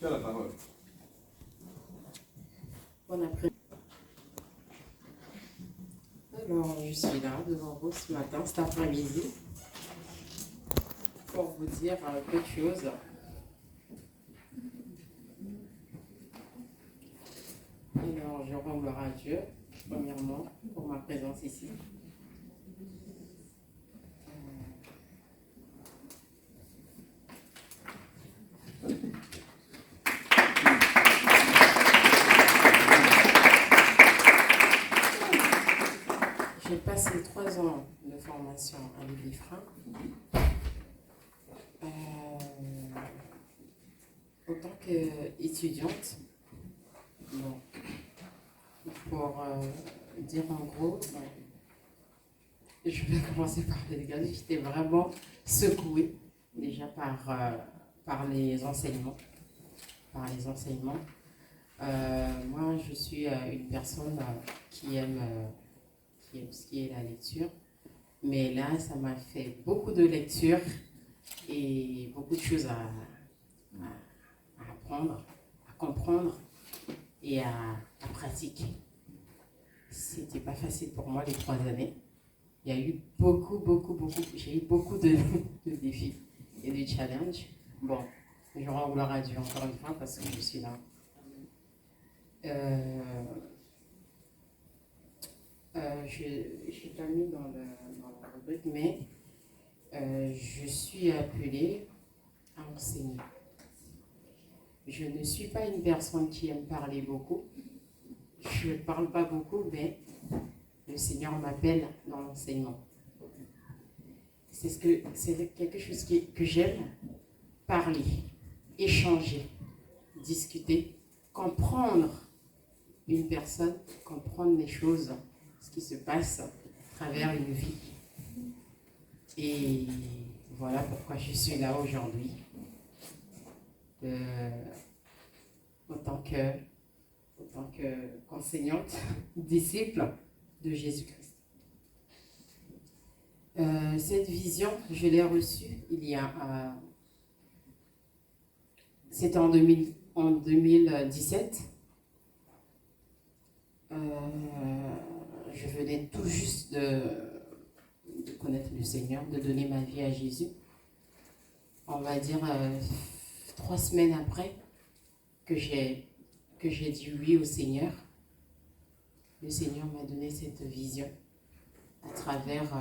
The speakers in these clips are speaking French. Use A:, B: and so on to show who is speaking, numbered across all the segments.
A: Tu as la parole.
B: Bon après. Alors, je suis là devant vous ce matin, cet après-midi, pour vous dire peu de choses. Alors, je rends gloire à Dieu, premièrement, pour ma présence ici. J'ai passé 3 ans de formation à l'IFRA. En tant qu'étudiante, bon, pour dire en gros, je vais commencer par les gars, j'étais vraiment secouée déjà par les enseignements. Moi, je suis une personne qui aime ce qui est la lecture, mais là, ça m'a fait beaucoup de lecture et beaucoup de choses à apprendre, à comprendre et à pratiquer. C'était pas facile pour moi les 3 années. Il y a eu j'ai eu beaucoup de défis et de challenges. Bon, je rends gloire à Dieu encore une fois parce que je suis là. Je n'ai pas mis dans la rubrique, mais je suis appelée à enseigner. Je ne suis pas une personne qui aime parler beaucoup. Je ne parle pas beaucoup, mais le Seigneur m'appelle dans l'enseignement. C'est quelque chose que j'aime, parler, échanger, discuter, comprendre une personne, comprendre les choses, ce qui se passe à travers une vie. Et voilà pourquoi je suis là aujourd'hui, en tant qu'enseignante, disciple de Jésus-Christ. Cette vision, je l'ai reçue il y a... c'était en 2017. Je venais tout juste de connaître le Seigneur, de donner ma vie à Jésus. On va dire 3 semaines après que j'ai dit oui au Seigneur. Le Seigneur m'a donné cette vision à travers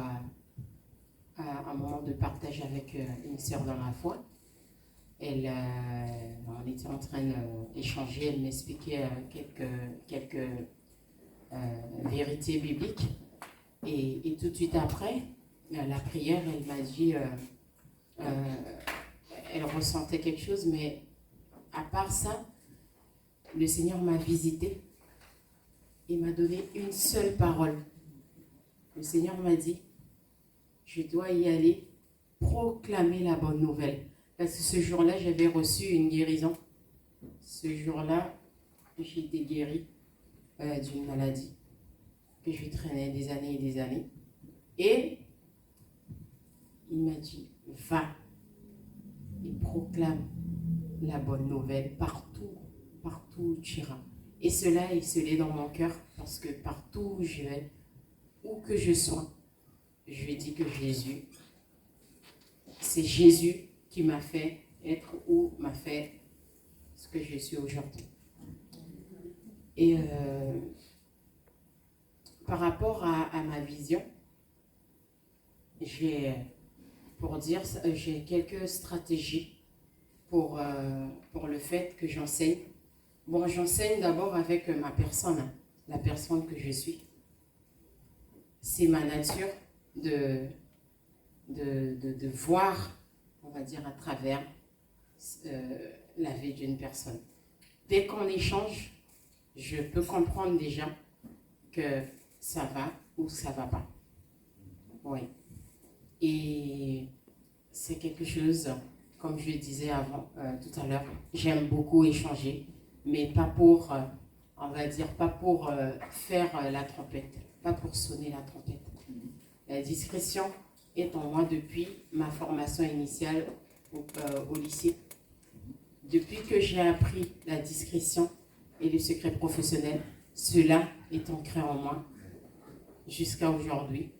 B: un moment de partage avec une sœur dans la foi. On était en train d'échanger, elle m'expliquait quelques vérités bibliques. Et tout de suite après, la prière, elle m'a dit, elle ressentait quelque chose, mais à part ça, le Seigneur m'a visité et m'a donné une seule parole. Le Seigneur m'a dit, je dois y aller proclamer la bonne nouvelle. Parce que ce jour-là, j'avais reçu une guérison. Ce jour-là, j'ai été guérie d'une maladie que je traînais des années et des années. Et il m'a dit, va et proclame la bonne nouvelle partout où tu iras. Et cela est scellé dans mon cœur parce que partout où je vais, où que je sois, je dis que c'est Jésus qui m'a fait être ou m'a fait ce que je suis aujourd'hui. Et par rapport à ma vision, j'ai quelques stratégies pour le fait que j'enseigne. Bon, j'enseigne d'abord avec ma personne, la personne que je suis. C'est ma nature de voir, on va dire, à travers la vie d'une personne. Dès qu'on échange, je peux comprendre déjà que ça va ou ça va pas. Oui. Et c'est quelque chose, comme je le disais avant, tout à l'heure, j'aime beaucoup échanger, mais pas pour, on va dire, pas pour faire la trompette, pas pour sonner la trompette. La discrétion est en moi depuis ma formation initiale au lycée. depuis que j'ai appris la discrétion et le secret professionnel, cela est ancré en moi jusqu'à aujourd'hui.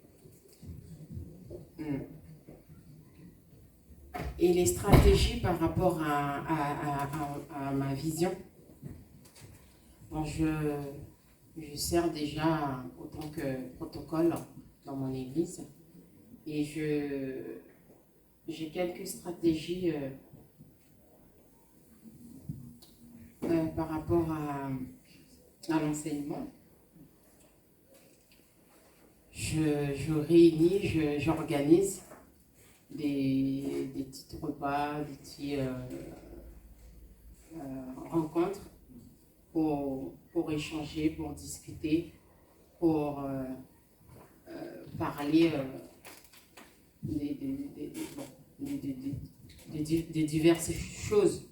B: Et les stratégies par rapport à ma vision, bon, je sers déjà autant que protocole dans mon église et j'ai quelques stratégies par rapport à l'enseignement. Je réunis, j'organise des petits repas, des petits rencontres pour échanger, pour discuter, pour parler des diverses choses.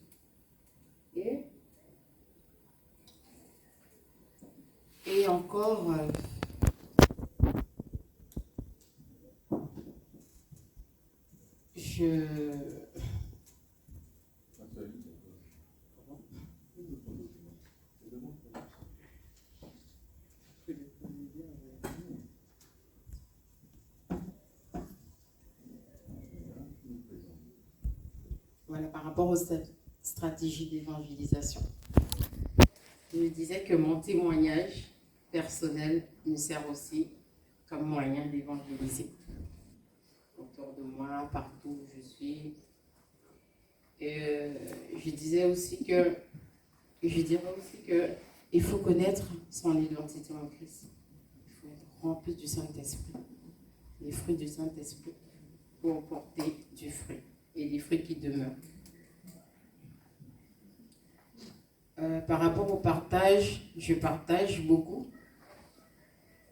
B: Et encore, voilà, par rapport aux stratégies d'évangélisation. Je me disais que mon témoignage personnel me sert aussi comme moyen d'évangéliser autour de moi, partout où je suis. Et je dirais aussi que il faut connaître son identité en Christ. Il faut être rempli du Saint-Esprit, les fruits du Saint-Esprit, pour porter du fruit et des fruits qui demeurent. Par rapport au partage, je partage beaucoup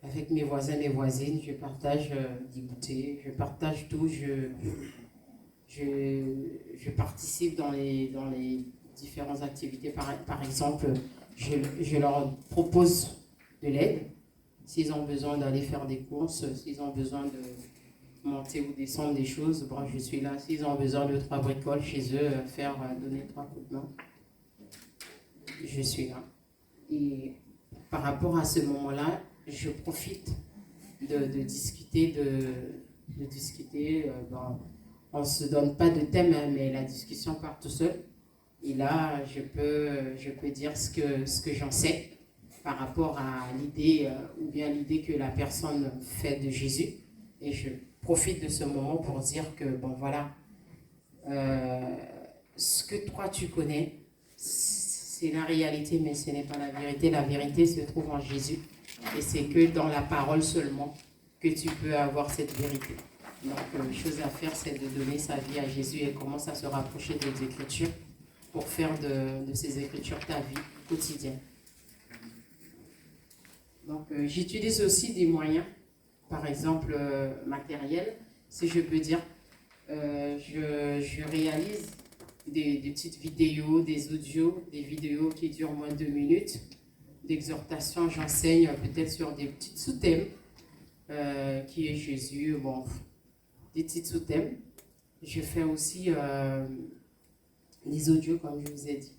B: avec mes voisins et voisines. Je partage des goûters, je partage tout. Je participe dans les différentes activités. Par exemple, je leur propose de l'aide. S'ils ont besoin d'aller faire des courses, s'ils ont besoin de monter ou descendre des choses, bon, je suis là. S'ils ont besoin de 3 bricoles chez eux, donner 3 coups de main, je suis là. Et par rapport à ce moment-là, je profite de discuter, on ne se donne pas de thème, hein, mais la discussion part tout seul. Et là, je peux dire ce que j'en sais par rapport à l'idée, ou bien l'idée que la personne fait de Jésus. Et je profite de ce moment pour dire que, bon voilà, ce que toi tu connais, c'est la réalité, mais ce n'est pas la vérité. La vérité se trouve en Jésus. Et c'est que dans la parole seulement que tu peux avoir cette vérité. Donc, chose à faire, c'est de donner sa vie à Jésus et commence à se rapprocher des Écritures pour faire de ces Écritures ta vie quotidienne. Donc, j'utilise aussi des moyens, par exemple matériels, si je peux dire. Je réalise des petites vidéos, des audios, des vidéos qui durent moins de 2 minutes d'exhortation. J'enseigne peut-être sur des petits sous-thèmes, qui est Jésus, bon, des petits sous-thèmes. Je fais aussi des audios, comme je vous ai dit.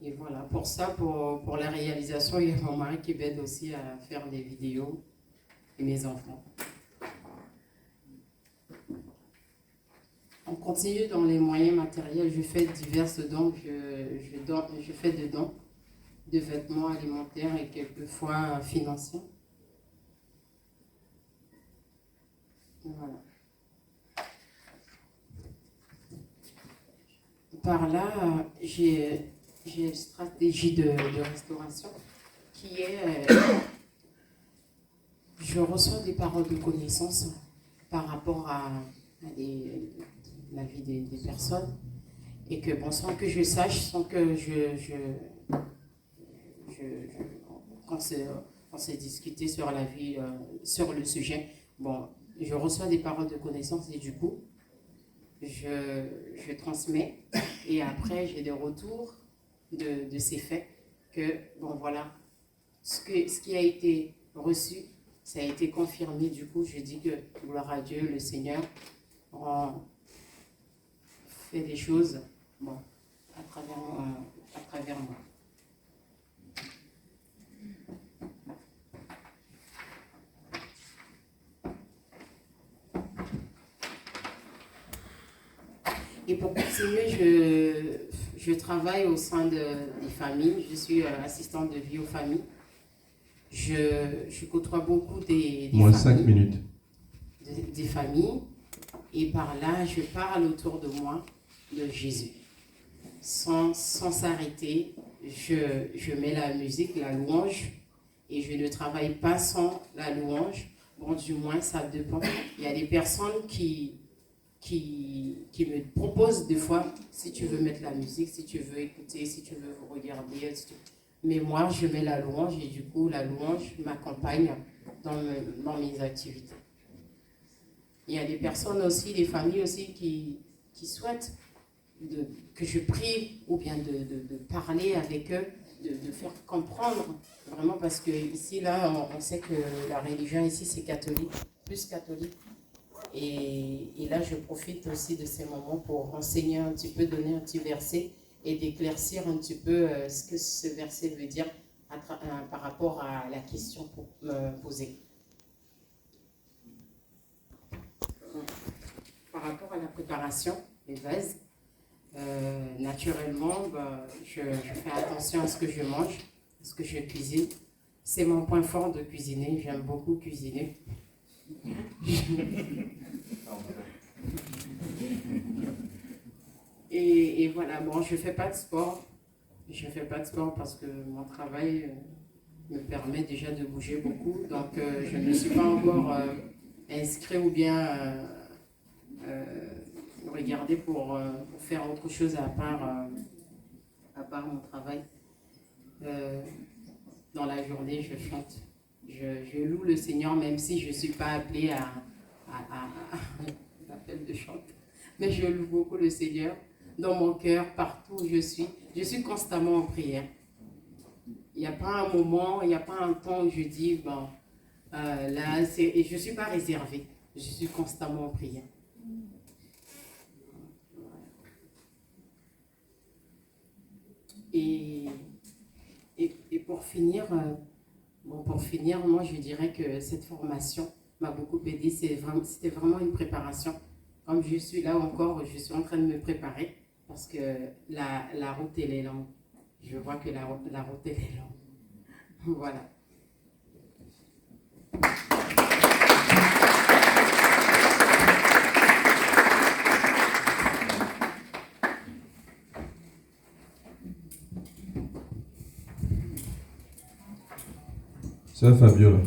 B: Et voilà, pour ça, pour la réalisation, il y a mon mari qui m'aide aussi à faire des vidéos et mes enfants. On continue dans les moyens matériels. Je fais diverses dons. Je fais des dons de vêtements alimentaires et quelquefois financiers. Voilà. Par là, j'ai une stratégie de restauration qui est, je reçois des paroles de connaissance par rapport à la vie des personnes, et que, bon, sans que je sache, sans que on s'est discuté sur la vie, sur le sujet, bon, je reçois des paroles de connaissance et du coup, je transmets, et après j'ai des retours de ces faits que, bon voilà, ce qui a été reçu, ça a été confirmé. Du coup, je dis que, gloire à Dieu, le Seigneur fait des choses, bon, à travers moi. Et pour continuer, je travaille au sein des familles. Je suis assistante de vie aux familles. Je côtoie beaucoup des
A: Moins
B: familles.
A: 5 minutes.
B: Des familles. Et par là, je parle autour de moi de Jésus. Sans s'arrêter, je mets la musique, la louange. Et je ne travaille pas sans la louange. Bon, du moins, ça dépend. Il y a des personnes qui me proposent des fois, si tu veux mettre la musique, si tu veux écouter, si tu veux regarder. Mais moi, je mets la louange et du coup, la louange m'accompagne dans mes activités. Il y a des personnes aussi, des familles aussi qui souhaitent que je prie ou bien de parler avec eux, de faire comprendre vraiment, parce que ici, là, on sait que la religion ici, c'est catholique, plus catholique. Et là, je profite aussi de ces moments pour enseigner un petit peu, donner un petit verset et d'éclaircir un petit peu ce que ce verset veut dire par rapport à la question posée. Par rapport à la préparation des vases, naturellement, je fais attention à ce que je mange, à ce que je cuisine. C'est mon point fort de cuisiner, j'aime beaucoup cuisiner. Et voilà, bon, je ne fais pas de sport. Je ne fais pas de sport parce que mon travail me permet déjà de bouger beaucoup. Donc, je ne suis pas encore inscrit ou bien regardé pour faire autre chose à part mon travail. Dans la journée, je chante. Je loue le Seigneur, même si je ne suis pas appelée à l'appel de chant. Mais je loue beaucoup le Seigneur dans mon cœur, partout où je suis. Je suis constamment en prière. Il n'y a pas un moment, il n'y a pas un temps où je dis, bon, là, et je ne suis pas réservée. Je suis constamment en prière. Et pour finir, moi je dirais que cette formation m'a beaucoup aidé. C'était vraiment une préparation. Comme je suis là encore, je suis en train de me préparer parce que la route elle est longue. Je vois que la route elle est longue. Voilà.
A: Sœur Fabiola.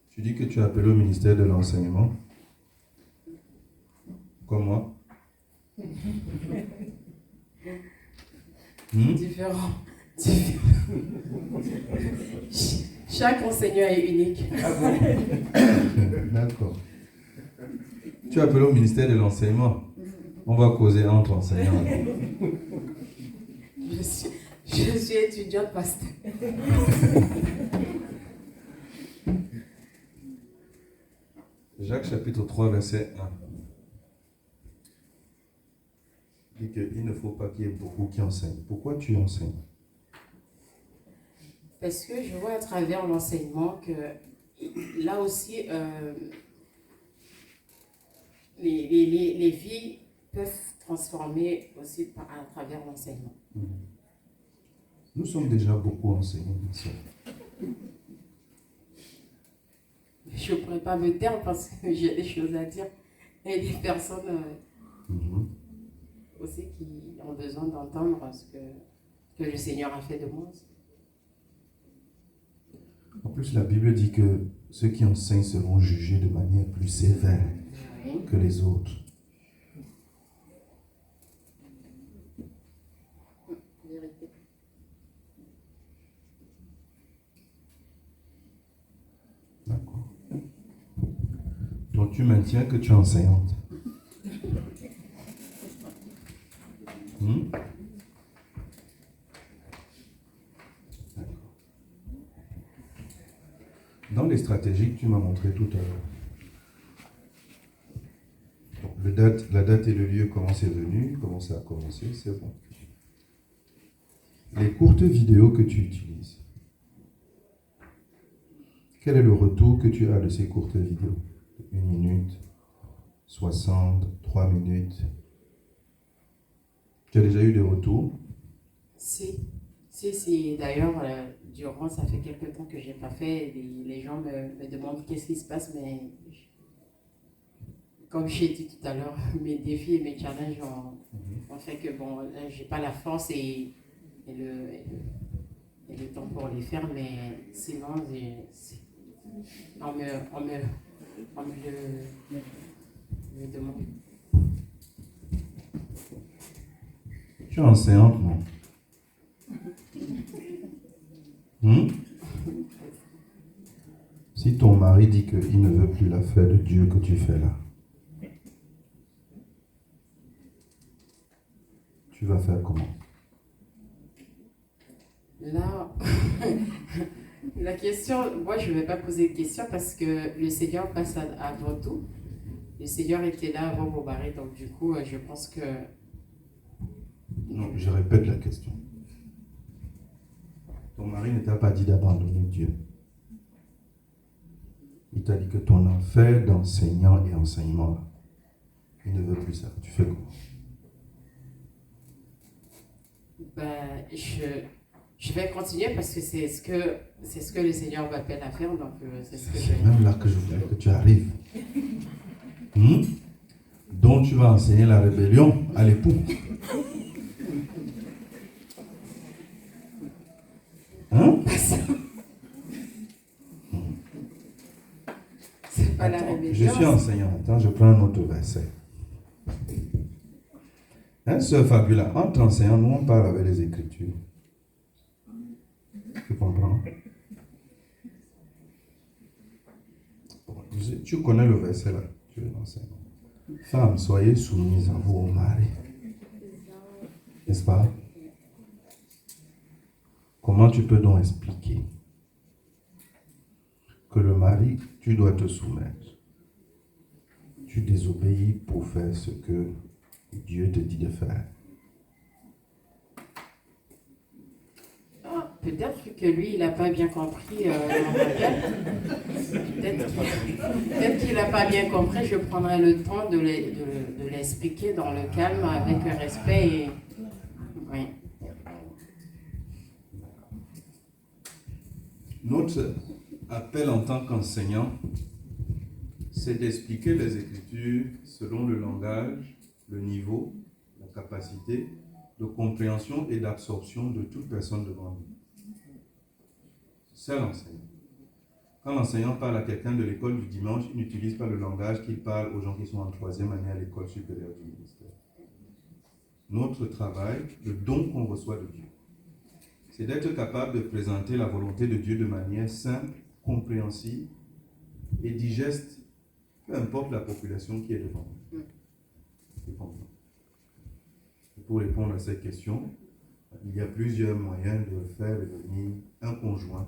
A: Tu dis que tu es appelé au ministère de l'enseignement. Comme moi.
B: Différent. Chaque enseignant est unique.
A: D'accord. Tu es appelé au ministère de l'enseignement. On va causer entre enseignants.
B: Je suis étudiante pasteur.
A: Jacques chapitre 3 verset 1. Il dit qu'il ne faut pas qu'il y ait beaucoup qui enseignent. Pourquoi tu enseignes?
B: Parce que je vois à travers l'enseignement que là aussi, les vies peuvent transformer aussi à travers l'enseignement.
A: Nous sommes déjà beaucoup enseignés.
B: Je ne pourrais pas me taire parce que j'ai des choses à dire. Et des personnes aussi qui ont besoin d'entendre ce que le Seigneur a fait de moi.
A: En plus, la Bible dit que ceux qui enseignent seront jugés de manière plus sévère que les autres.
B: Vérité.
A: D'accord. Donc tu maintiens que tu es enseignante. Dans les stratégies que tu m'as montrées tout à l'heure, La date et le lieu, comment c'est venu, comment ça a commencé, c'est bon. Les courtes vidéos que tu utilises, quel est le retour que tu as de ces courtes vidéos? 1 minute, 60, 3 minutes. Tu as déjà eu des retours?
B: Si. D'ailleurs, durant, ça fait quelques temps que je n'ai pas fait. Les gens me demandent qu'est-ce qui se passe, mais comme j'ai dit tout à l'heure, mes défis et mes challenges ont fait que bon, là, j'ai pas la force et le temps pour les faire, mais sinon, on me le demande.
A: Tu es enseignante, non? Si ton mari dit qu'il ne veut plus la faire de Dieu que tu fais là, tu vas faire comment?
B: Là, la question, moi je ne vais pas poser de question parce que le Seigneur passe avant tout. Le Seigneur était là avant mon mari, donc du coup, je pense que...
A: Non, je répète la question. Ton mari ne t'a pas dit d'abandonner Dieu. Il t'a dit que ton affaire d'enseignant et enseignement, là, il ne veut plus ça. Tu fais comment?
B: Ben, je vais continuer parce que c'est ce que le Seigneur m'appelle à faire, donc c'est ce que je
A: C'est
B: vais...
A: même là que je voulais que tu arrives. Donc tu vas enseigner la rébellion à l'époux.
B: C'est pas la
A: Attends,
B: rébellion.
A: je suis enseignant. Attends, je prends un autre verset. Sœur Fabiola, entre enseignants, nous on parle avec les Écritures. Tu comprends? Tu connais le verset là. Tu es enseignant. Femmes, soyez soumises à vos maris. N'est-ce pas? Comment tu peux donc expliquer que le mari, tu dois te soumettre? Tu désobéis pour faire ce que Dieu te dit de faire.
B: Peut-être que lui, il n'a pas bien compris Peut-être qu'il n'a pas bien compris. Je prendrai le temps de l'expliquer dans le calme, avec respect. Et... Oui.
A: Notre appel en tant qu'enseignant, c'est d'expliquer les Écritures selon le langage, le niveau, la capacité de compréhension et d'absorption de toute personne devant nous. C'est l'enseignant. Quand l'enseignant parle à quelqu'un de l'école du dimanche, il n'utilise pas le langage qu'il parle aux gens qui sont en 3e année à l'école supérieure du ministère. Notre travail, le don qu'on reçoit de Dieu, c'est d'être capable de présenter la volonté de Dieu de manière simple, compréhensible et digeste, peu importe la population qui est devant nous. Pour répondre à cette question, il y a plusieurs moyens de faire devenir un conjoint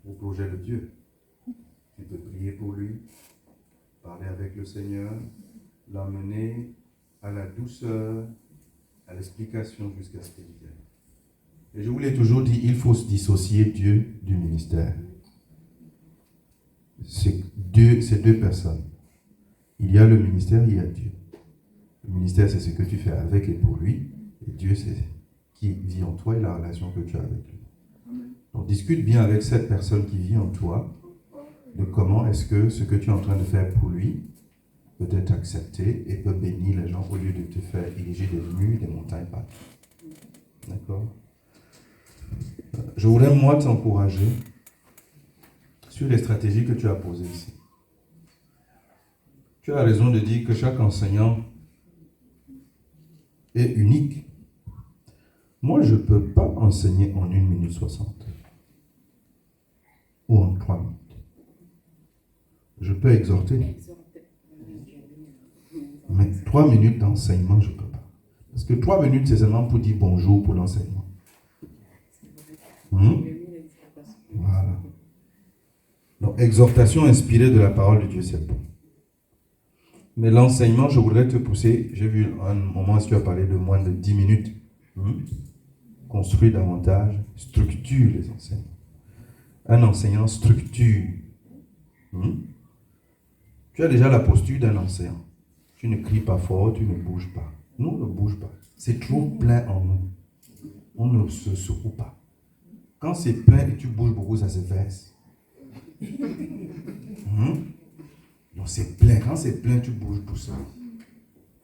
A: au projet de Dieu. Tu peux prier pour lui, parler avec le Seigneur, l'amener à la douceur, à l'explication jusqu'à ce qu'il vienne. Et je vous l'ai toujours dit, il faut se dissocier Dieu du ministère. C'est deux personnes. Il y a le ministère, il y a Dieu. Le ministère, c'est ce que tu fais avec et pour lui. Et Dieu, c'est qui vit en toi et la relation que tu as avec lui. Donc, discute bien avec cette personne qui vit en toi de comment est-ce que ce que tu es en train de faire pour lui peut être accepté et peut bénir les gens au lieu de te faire ériger des murs, des montagnes partout. D'accord? Je voudrais, moi, t'encourager sur les stratégies que tu as posées ici. Tu as raison de dire que chaque enseignant est unique. Moi, je ne peux pas enseigner en 1 minute 60 ou en 3 minutes. Je peux exhorter. Mais 3 minutes d'enseignement, je ne peux pas. Parce que 3 minutes, c'est seulement pour dire bonjour pour l'enseignement. Voilà. Donc, exhortation inspirée de la parole de Dieu, c'est bon. Mais l'enseignement, je voudrais te pousser. J'ai vu un moment où tu as parlé de moins de 10 minutes. Construis davantage, structure les enseignants. Un enseignant structure. Tu as déjà la posture d'un enseignant. Tu ne cries pas fort, tu ne bouges pas. Nous, on ne bouge pas. C'est trop plein en nous. On ne se secoue pas. Quand c'est plein et tu bouges beaucoup, ça se verse. Donc c'est plein. Quand c'est plein, tu bouges tout seul.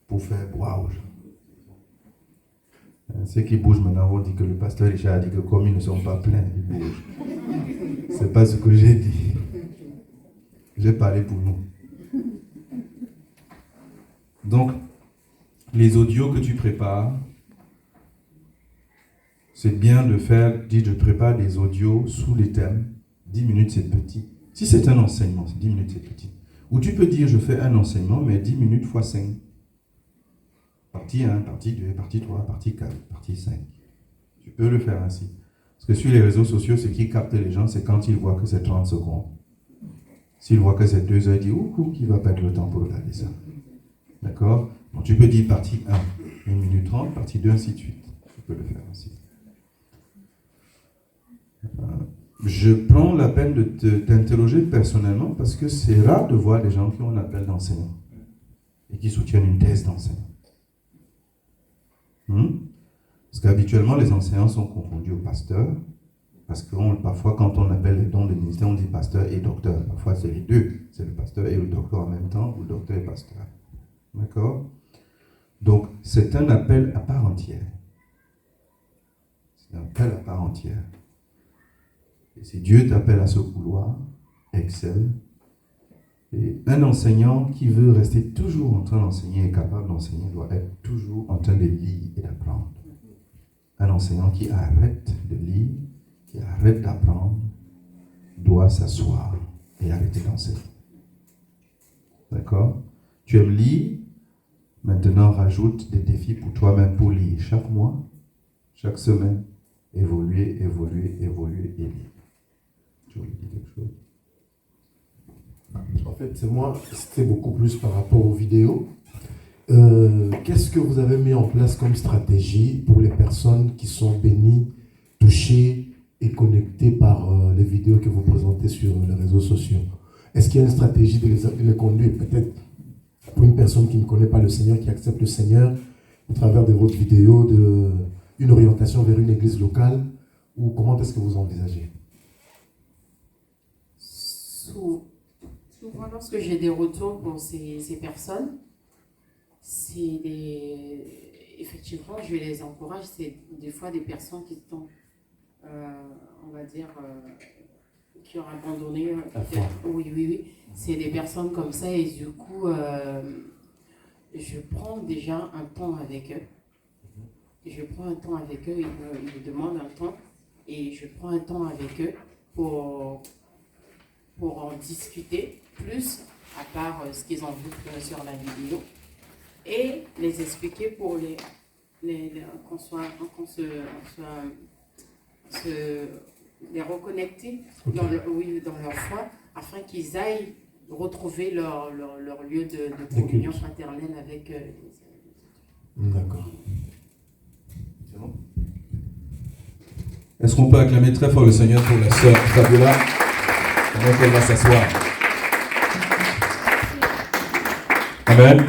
A: Pour faire boire aux gens. Ceux qui bougent maintenant vont dire que le pasteur Richard a dit que comme ils ne sont pas pleins, ils bougent. C'est pas ce que j'ai dit. J'ai parlé pour nous. Donc, les audios que tu prépares, c'est bien de faire, je prépare des audios sous les thèmes. 10 minutes, c'est petit. Si c'est un enseignement, 10 minutes, c'est petit. Ou tu peux dire, je fais un enseignement, mais 10 minutes x 5. Partie 1, partie 2, partie 3, partie 4, partie 5. Tu peux le faire ainsi. Parce que sur les réseaux sociaux, ce qui capte les gens, c'est quand ils voient que c'est 30 secondes. S'ils voient que c'est 2 heures, ils disent, ouh, qui va perdre le temps pour regarder ça. D'accord? Donc tu peux dire partie 1, 1 minute 30, partie 2, ainsi de suite. Tu peux le faire ainsi. Je prends la peine de t'interroger personnellement parce que c'est rare de voir des gens qui ont un appel d'enseignant et qui soutiennent une thèse d'enseignant. Parce qu'habituellement, les enseignants sont confondus aux pasteurs. Parce que parfois, quand on appelle les dons de ministère, on dit pasteur et docteur. Parfois, c'est les deux. C'est le pasteur et le docteur en même temps, ou le docteur et pasteur. D'accord? Donc, c'est un appel à part entière. C'est un appel à part entière. Et si Dieu t'appelle à ce couloir, excelle. Et un enseignant qui veut rester toujours en train d'enseigner et capable d'enseigner doit être toujours en train de lire et d'apprendre. Un enseignant qui arrête de lire, qui arrête d'apprendre, doit s'asseoir et arrêter d'enseigner. D'accord? Tu aimes lire? Maintenant, rajoute des défis pour toi-même pour lire. Chaque mois, chaque semaine, évoluer et lire. Tu veux dire quelque chose?
C: En fait, moi, c'était beaucoup plus par rapport aux vidéos. Qu'est-ce que vous avez mis en place comme stratégie pour les personnes qui sont bénies, touchées et connectées par les vidéos que vous présentez sur les réseaux sociaux? Est-ce qu'il y a une stratégie de les conduire, peut-être pour une personne qui ne connaît pas le Seigneur, qui accepte le Seigneur, au travers de votre vidéo, une orientation vers une église locale, ou comment est-ce que vous envisagez?
B: Souvent, lorsque j'ai des retours pour ces personnes, effectivement, je les encourage. C'est des fois des personnes qui sont, on va dire, qui ont abandonné. Oui. C'est des personnes comme ça et du coup, je prends déjà un temps avec eux. Ils me demandent un temps et je prends un temps avec eux pour en discuter plus, à part ce qu'ils ont vu sur la vidéo, et les expliquer pour qu'on les reconnecter dans leur foi, afin qu'ils aillent retrouver leur lieu de communion fraternelle avec
C: D'accord.
A: C'est bon? Est-ce qu'on peut acclamer très fort le Seigneur pour la sœur Fabiola? Donc elle va s'asseoir. Amen.